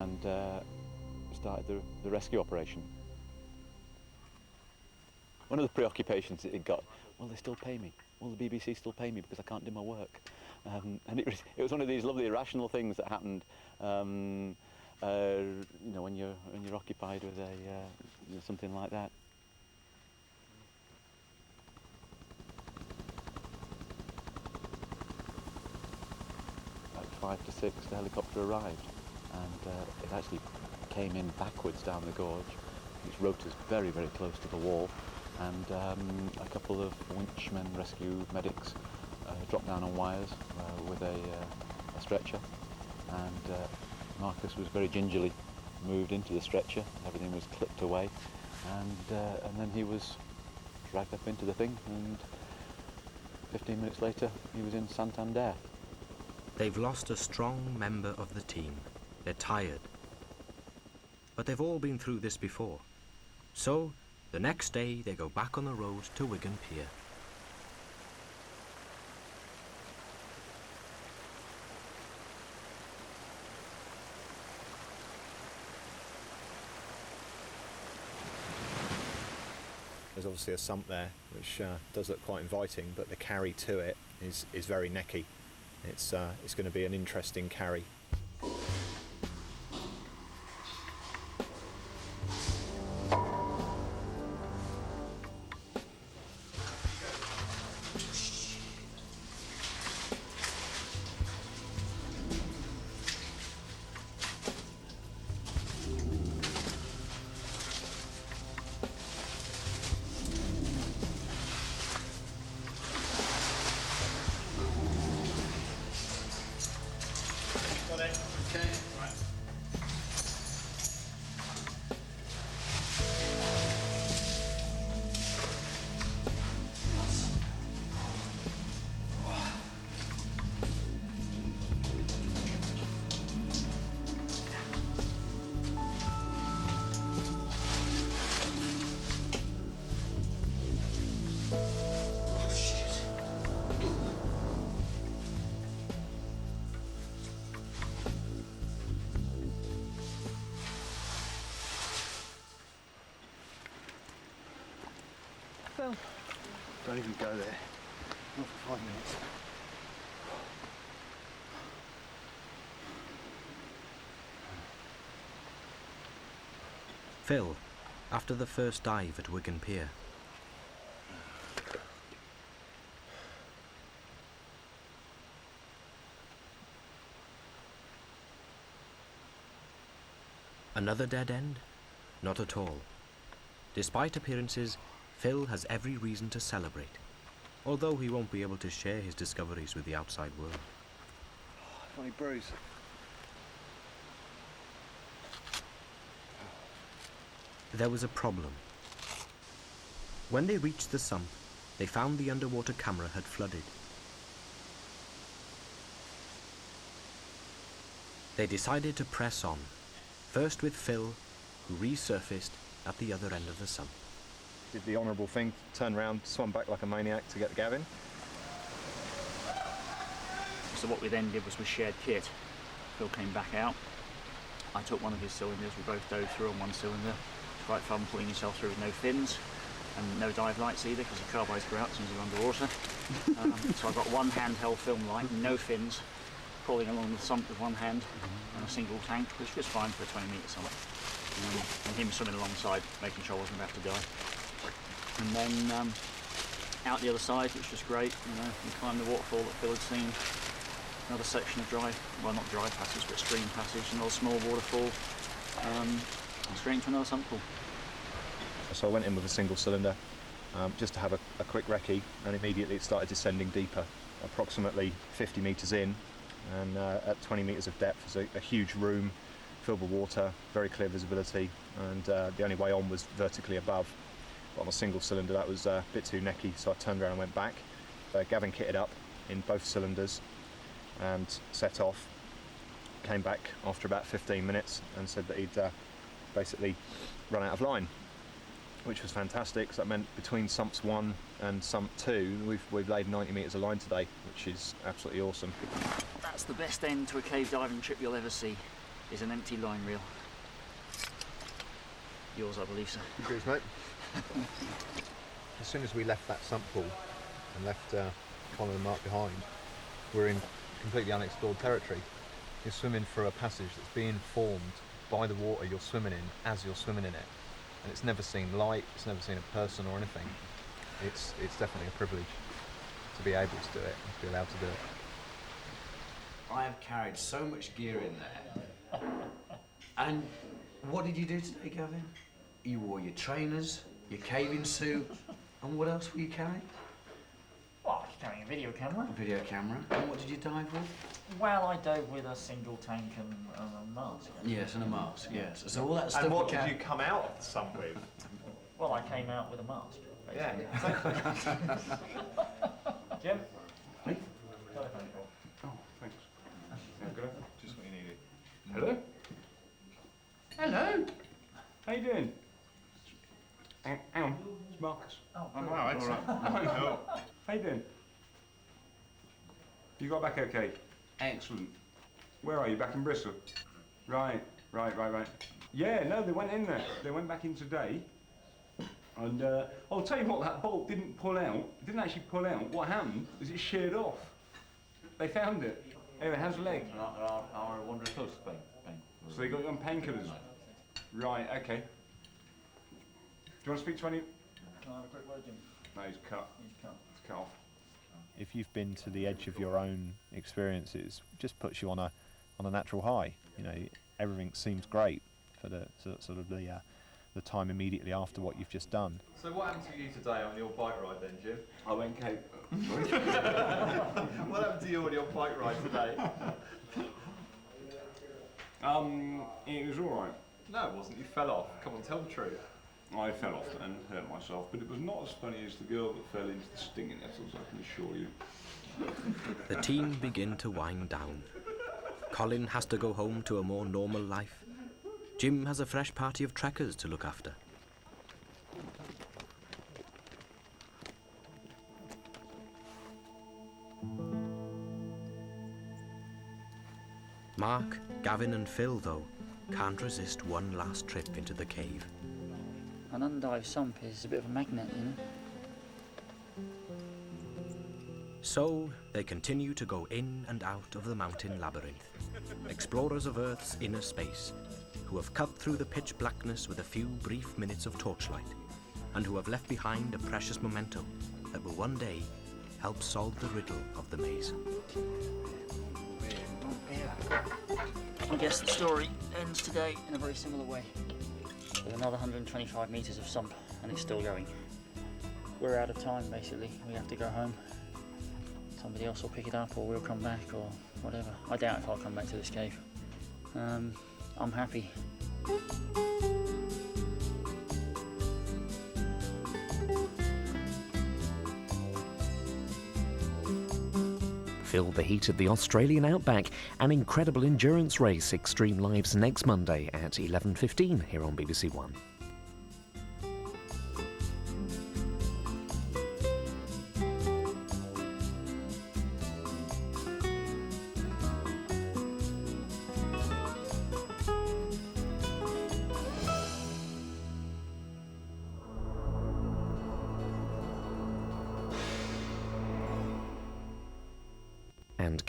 and started the rescue operation. One of the preoccupations it got, will they still pay me? Will the BBC still pay me because I can't do my work? And it was one of these lovely irrational things that happened. You know, when you're occupied with something like that. At 5 to 6, the helicopter arrived, and it actually came in backwards down the gorge. Its rotor's very, very close to the wall, and a couple of winchmen, rescue medics, dropped down on wires with a stretcher, and Marcus was very gingerly moved into the stretcher. Everything was clipped away, and then he was dragged up into the thing, and 15 minutes later he was in Santander. They've lost a strong member of the team. They're tired. But they've all been through this before. So, the next day they go back on the road to Wigan Pier. There's obviously a sump there, which does look quite inviting, but the carry to it is very necky. It's going to be an interesting carry. Phil, don't even go there. Not for 5 minutes. Phil, after the first dive at Wigan Pier. Another dead end? Not at all. Despite appearances, Phil has every reason to celebrate, although he won't be able to share his discoveries with the outside world. Funny bruise. There was a problem. When they reached the sump, they found the underwater camera had flooded. They decided to press on, first with Phil, who resurfaced at the other end of the sump. Did the honourable thing, turned around, swam back like a maniac to get the Gavin. So what we then did was we shared kit. Phil came back out. I took one of his cylinders. We both dove through on one cylinder. It's quite fun pulling yourself through with no fins and no dive lights either, because the carbides go out as soon as you're underwater. So I've got one handheld film light, no fins, crawling along the sump with one hand and a single tank, which was fine for a 20-metre sump. And him swimming alongside, making sure I wasn't about to die. And then out the other side, which was great, you know, we climbed the waterfall that Phil had seen. Another section of dry, well not dry passage, but stream passage, another small waterfall, straight into another sump pool. So I went in with a single cylinder just to have a quick recce, and immediately it started descending deeper, approximately 50 metres in, and at 20 metres of depth was a huge room filled with water, very clear visibility, and the only way on was vertically above. But on a single cylinder that was a bit too necky, so I turned around and went back. Gavin kitted up in both cylinders and set off. Came back after about 15 minutes and said that he'd basically run out of line, which was fantastic, because that meant between sumps 1 and sump 2 we've laid 90 metres of line today, which is absolutely awesome. That's the best end to a cave diving trip you'll ever see. is an empty line reel. Yours, I believe, sir. Cheers, mate. As soon as we left that sump pool and left Colin and Mark behind, we're in completely unexplored territory. You're swimming through a passage that's being formed by the water you're swimming in as you're swimming in it. And it's never seen light, it's never seen a person or anything. It's definitely a privilege to be able to do it, and to be allowed to do it. I have carried so much gear in there. And what did you do today, Gavin? You wore your trainers, your caving suit, and what else were you carrying? Well, I was carrying a video camera. A video camera. And what did you dive with? Well, I dove with a single tank and a mask. Yes, and a mask, yes. So all that stuff. And what did you come out of the sump with? Well, I came out with a mask, Yeah, basically. exactly. Jim? Hey? Telephone call. Oh, thanks. Yeah, good. Just what you needed. Hello? Hello? How you doing? Hang on, it's Marcus. Oh, I'm good. alright. No. How you doing? You got back okay? Excellent. Where are you? Back in Bristol? Right. Yeah, no, they went in there. They went back in today. And I'll tell you what, that bolt didn't pull out. It didn't actually pull out. What happened is it sheared off. They found it. Anyway, how's the leg? Our Wanderer Close pain. So they got you on painkillers? Right, okay. Do you want to speak to any? Can I have a quick word, Jim? No, he's cut. He's cut. He's cut off. If you've been to the edge of your own experiences, it just puts you on a natural high. You know, everything seems great for the sort of the time immediately after what you've just done. So what happened to you today on your bike ride then, Jim? I went Cape. What happened to you on your bike ride today? It was all right. No, it wasn't. You fell off. Come on, tell the truth. I fell off and hurt myself, but it was not as funny as the girl that fell into the stinging nettles, I can assure you. The team begin to wind down. Colin has to go home to a more normal life. Jim has a fresh party of trekkers to look after. Mark, Gavin and Phil, though, can't resist one last trip into the cave. An undived sump is a bit of a magnet, you know. So they continue to go in and out of the mountain labyrinth, explorers of Earth's inner space, who have cut through the pitch blackness with a few brief minutes of torchlight, and who have left behind a precious memento that will one day help solve the riddle of the maze. I guess the story ends today in a very similar way, with another 125 metres of sump, and it's still going. We're out of time, basically. We have to go home. Somebody else will pick it up, or we'll come back, or whatever. I doubt if I'll come back to this cave. I'm happy. Feel the heat of the Australian outback, an incredible endurance race, Extreme Lives, next Monday at 11:15 here on BBC One. And